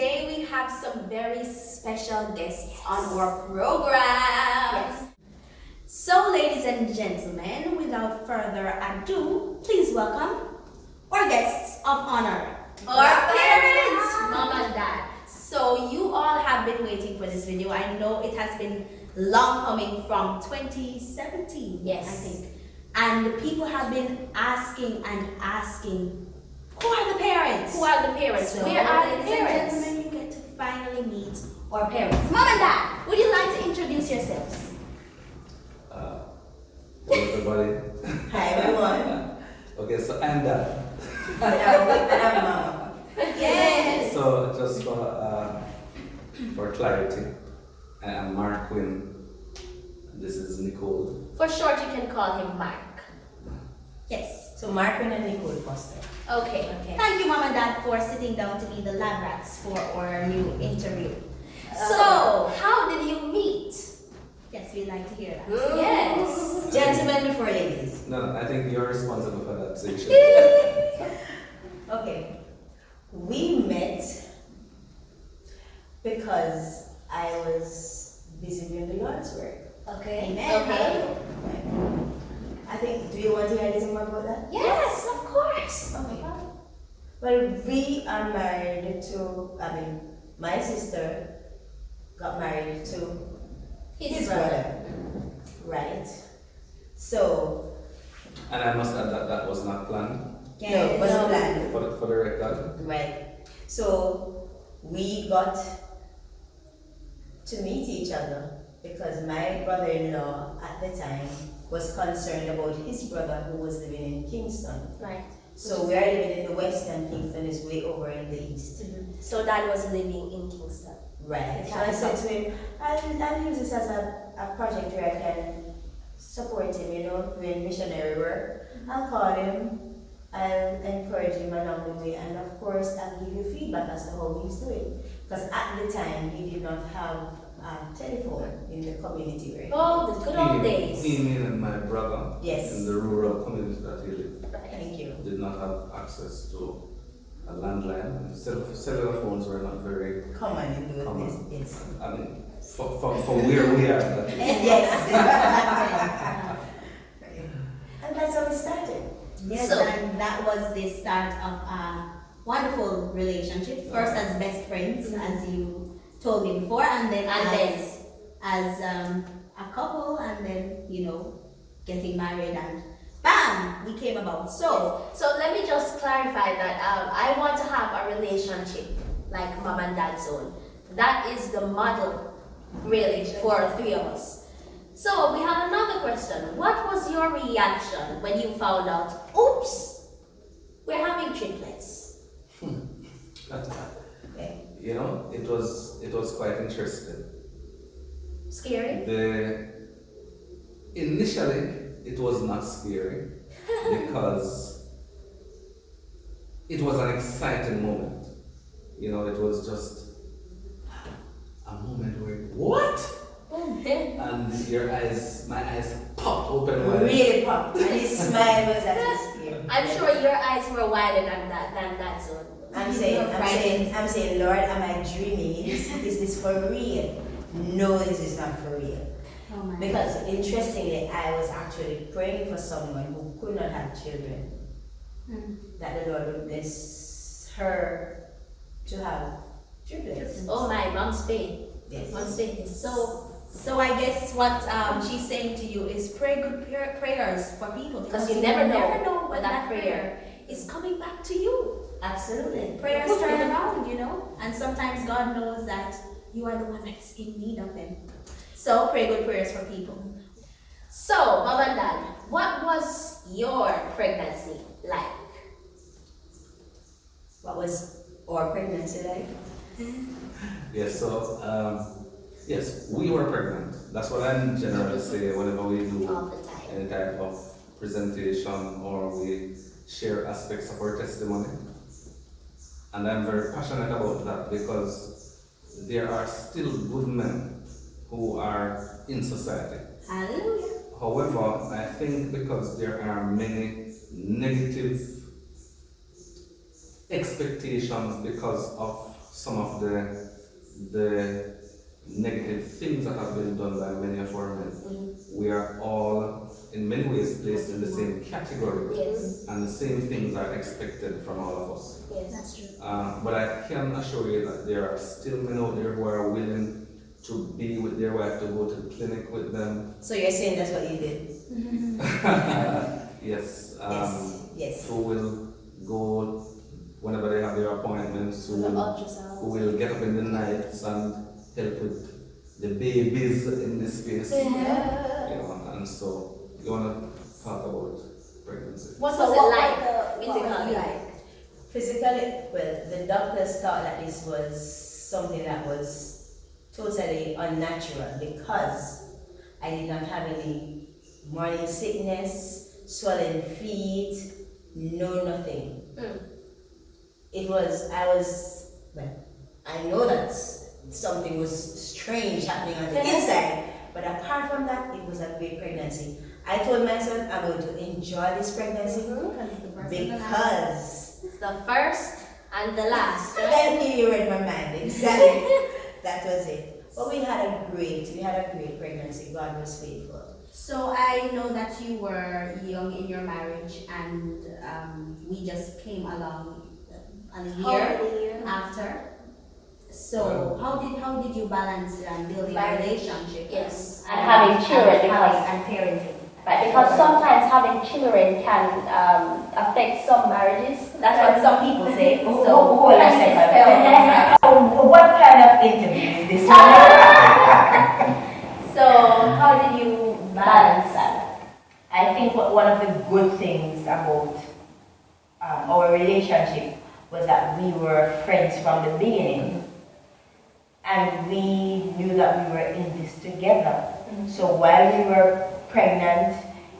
today we have some very special guests on our program. Yes. So, ladies and gentlemen, without further ado, please welcome our guests of honor, our parents, mom and dad. So, you all have been waiting for this video. I know it has been long coming from 2017, Yes. I think. And people have been asking and asking, who are the parents? Who are the parents? So, Where are the ladies and parents? gentlemen, you get to finally meet our parents. Mom and dad, would you like to introduce yourselves? Hello everybody. Hi everyone. Okay, so I'm Dad. And I'm Mama. Yes. So just for clarity, I am Mark Quinn. And this is Nicole. For short, you can call him Mark. Yes. So Marvin and Nicole Foster. Okay. Thank you, Mom and Dad, for sitting down to be the lab rats for our new interview. So, how did you meet? Yes, we'd like to hear that. Yes. Gentlemen before ladies. No, I think you're responsible for that section. Okay. We met because I was busy doing the Lord's work. Okay. Amen. Okay. I think, do you want to hear anything more about that? Yes, of course. Okay. Well, we are married to, my sister got married to his brother. Right. So, And I must add that that was not planned no, it wasn't planned. for the record. Right. So we got to meet each other because my brother-in-law at the time was concerned about his brother who was living in Kingston. Right. So we are living in the west and Kingston is way over in the east. So Dad was living in Kingston. Right. So I said to him, I'll use this as a project where I can support him, doing missionary work. I'll call him, I'll encourage him along the way, and of course I'll give you feedback as to how he's doing. Because at the time he did not have a telephone in the community where Oh, the good old days. Me and my brother Yes. in the rural community that he lived Thank you. did not have access to a landline. And cellular phones were not very Common in those Common. days. Yes. I mean, for where we are. That is. Yes. And that's how we started. Yes, So- and that was the start of a wonderful relationship. First as best friends, as you told me before, and then as a couple, and then getting married, and bam, we came about. So So let me just clarify that I want to have a relationship like Mom and Dad's own. That is the model, really, for the three of us. So we have another question. What was your reaction when you found out, oops, we're having triplets? Okay. It was quite interesting. Scary? Initially, it was not scary because it was an exciting moment. It was just a moment where, what? And my eyes popped open wide. Really popped. And his smile was at his ear. I'm sure your eyes were wider than that zone. I'm saying, Lord, am I dreaming? Is this for real? No, this is not for real. oh my Because interestingly, I was actually praying for someone who could not have children, that the Lord would bless her to have triplets. Oh my, Mom's faith. Yes. Mom's faith is So I guess what she's saying to you is pray good prayers for people, because you never know when that prayer is coming back to you. Absolutely. Prayers turn around, and sometimes God knows that you are the one that's in need of them. So pray good prayers for people. So, Mom and Dad, what was your pregnancy like? What was our pregnancy like? Yes, so, yes, we were pregnant. That's what I generally say whenever we do All the time. any type of presentation or we share aspects of our testimony. And I'm very passionate about that because there are still good men who are in society. Hallelujah. However, I think because there are many negative expectations because of some of the negative things that have been done by many of our men. We are all, in many ways, placed in the same category, Yes. and the same things are expected from all of us. Yes. That's true. But I can assure you that there are still men out there who are willing to be with their wife, to go to the clinic with them. So you're saying that's what you did? Yes. Yes. Who will go whenever they have their appointments, who will get up in the nights and help with the babies in this space. Yeah. You know, and so you want to talk about pregnancy. What So was what it like? what was it like? Physically, well, the doctors thought that this was something that was totally unnatural because I did not have any morning sickness, swollen feet, no nothing. I know that something was strange happening on the inside, but apart from that, it was a great pregnancy. I told myself I'm going to enjoy this pregnancy because It's the first and the last, right? thank you read my mind, exactly. That was it. But we had a great pregnancy. God was faithful. So I know that you were young in your marriage, and we just came along a year after. So how did you balance building a relationship? Yes. And having children and parenting. Right, because sometimes having children can affect some marriages. That's what some people say. So, Hold on a second. What kind of interview is this? So how did you balance that? I think one of the good things about our relationship was that we were friends from the beginning. And we knew that we were in this together. So while we were pregnant,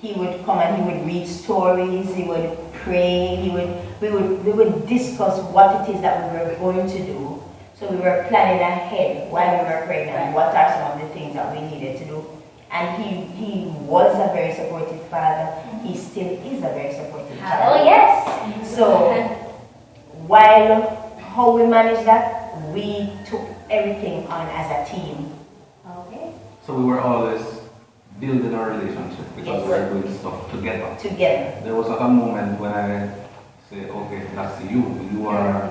he would come and he would read stories, he would pray, we would discuss what it is that we were going to do. So we were planning ahead while we were pregnant, what are some of the things that we needed to do. And he was a very supportive father, he still is a very supportive father. Oh yes. So while how we managed that, we took everything on as a team. Okay. So we were always building our relationship because we were doing stuff together. Together. There was not a moment when I say, okay, that's you. You are,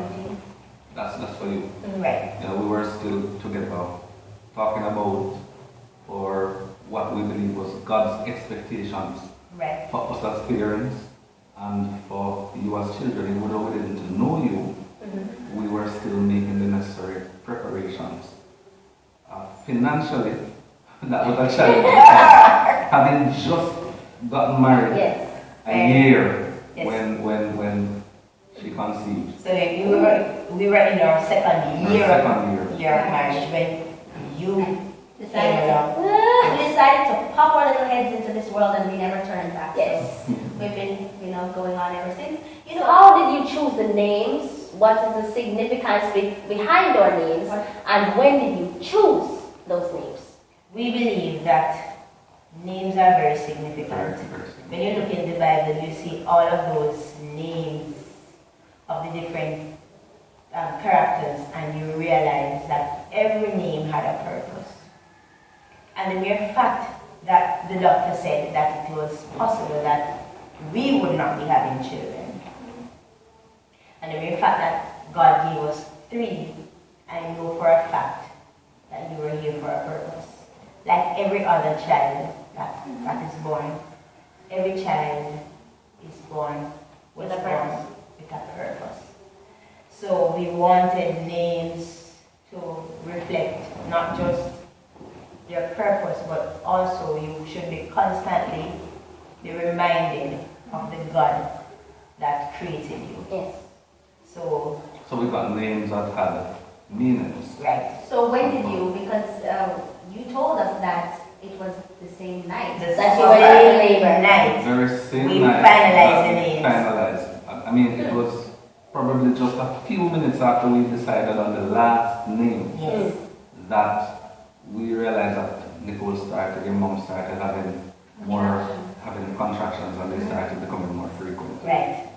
that's for you. Right. You know, we were still together, talking about or what we believe was God's expectations Right. for us as parents and for you as children. Even though we didn't know you, we were still making the necessary preparations. Financially, that was a challenge. Having just gotten married a year when she conceived. So we were in our second year of marriage when you came along. We decided to pop our little heads into this world and we never turned back. Yes. So we've been, going on ever since. So how did you choose the names? What is the significance behind our names? And when did you choose those names? We believe that names are very significant. When you look in the Bible, you see all of those names of the different characters, and you realize that every name had a purpose. And the mere fact that the doctor said that it was possible that we would not be having children, and the mere fact that God gave us 3, I know for a fact that you were here for a purpose. Like every other child that is born, every child is born with a purpose. So we wanted names to reflect not just their purpose, but also you should be constantly be reminded of the God that created you. Yes. So we got names that had meanings. right. So when did you, because you told us that it was the same night. That you were in labor. night. Very same We night finalized the that we names. finalized. I mean, it was probably just a few minutes after we decided on the last name Yes. that we realized that Nicole started, your mom started having contractions, and they started becoming more frequent. Right.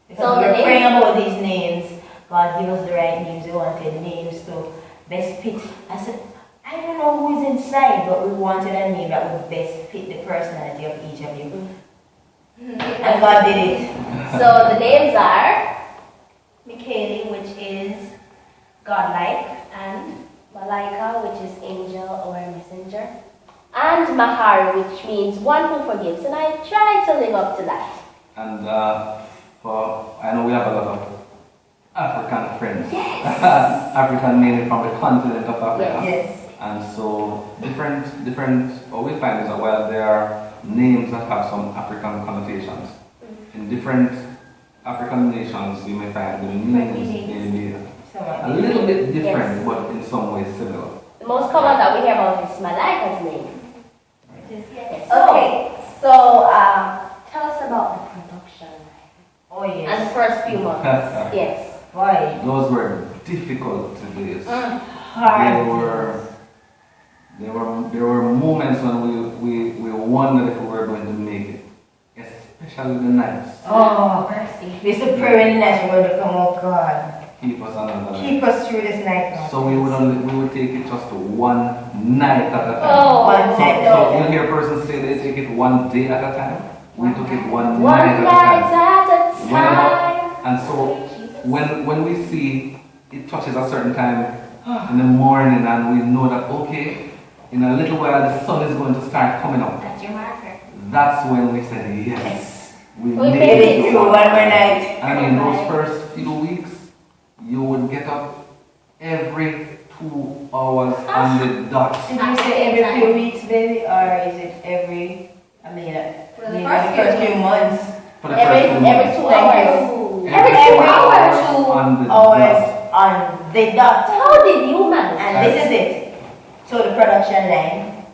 So Because we the were names- praying about these names, God give us the right names. We wanted names to best fit. I said, I don't know who is inside, but we wanted a name that would best fit the personality of each of you. And God did it. So the names are Michaeli, which is godlike, and Malaika, which is angel or messenger, and Mahar, which means one who forgives. And I try to live up to that. And I know we have a lot of African friends. Yes. African mainly from the continent of Africa. yes. And so what we find is that while there are names that have some African connotations, in different African nations you may find the names may be a little bit different, but in some ways similar. The most common that we hear about is Malaika's name. Yes. Okay, so tell us about the production Oh and the yes. first few months. Yes. Boy. Those were difficult days. Hard. There were moments when we wondered if we were going to make it, especially the nights. Oh, Mercy. we used to pray in the night. We would come, oh God, Keep us another night. keep us through this night. God. So we would take it just one night at a time. Oh, One So, night. so you hear a person say they take it one day at a time. We took it one one night night at a time. at a time. And so when we see it touches a certain time in the morning and we know that okay, in a little while the sun is going to start coming up. That's your marker. That's when we said yes. We We made made it it through one more night. I mean those first few weeks you would get up every 2 hours on the dot. Did you say every few weeks, baby, or is it every? I mean, Well, the maybe first the first few months. For the first Every few months. 2 Thank hours. you. Every 2 hours. on the Hours dot. on the dot. How did you manage? And this is it. So the production line.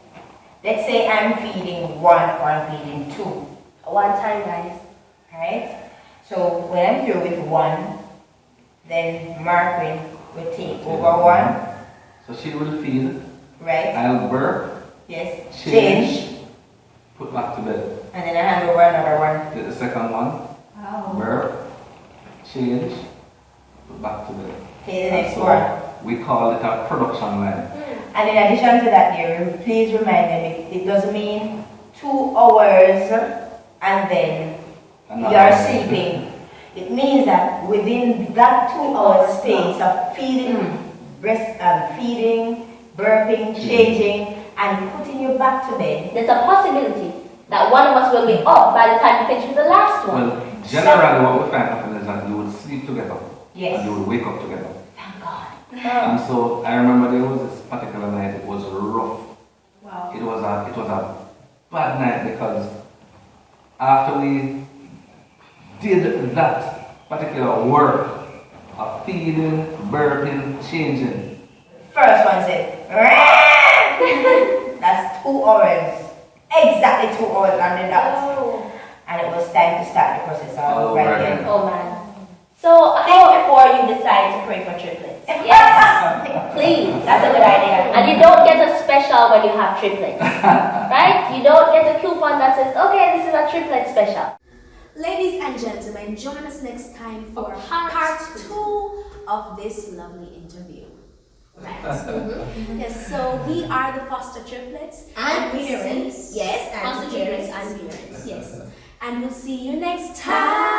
Let's say I'm feeding one or I'm feeding two. One time, guys. Right? So when I'm through with one, then Marvin will take over one. So she will feed, Right? I'll burp, Yes. change, put back to bed. And then I hand over another one. Get the second one, Wow. burp, change, put back to bed. Okay, the next So one. we call it a production line. And in addition to that, dear, please remind them it doesn't mean 2 hours and then Another you are one. sleeping. It means that within that 2 hour space of feeding, feeding, burping, changing, and putting you back to bed. There's a possibility that one of us will be up by the time we finish with the last one. Well, generally what we find happen is that you would sleep together Yes. and you would wake up together. Thank God. And so I remember there was this particular night, it was rough. Wow. It was a bad night because after we did that particular work of feeding, burping, changing, First one said, that's 2 hours. Exactly 2 hours on the dot. Oh. And it was time to start the process all All over over again. again. Oh man. So think before you decide to pray for triplets. Yes. Please. That's a good idea. And you don't get a special when you have triplets. Right? You don't get a coupon that says, okay, this is a triplet special. Ladies and gentlemen, join us next time for part 2 of this lovely interview. Right. Yes, so we are the foster triplets And we parents. see, yes, and Foster parents triplets and and parents. Yes. And we'll see you next time.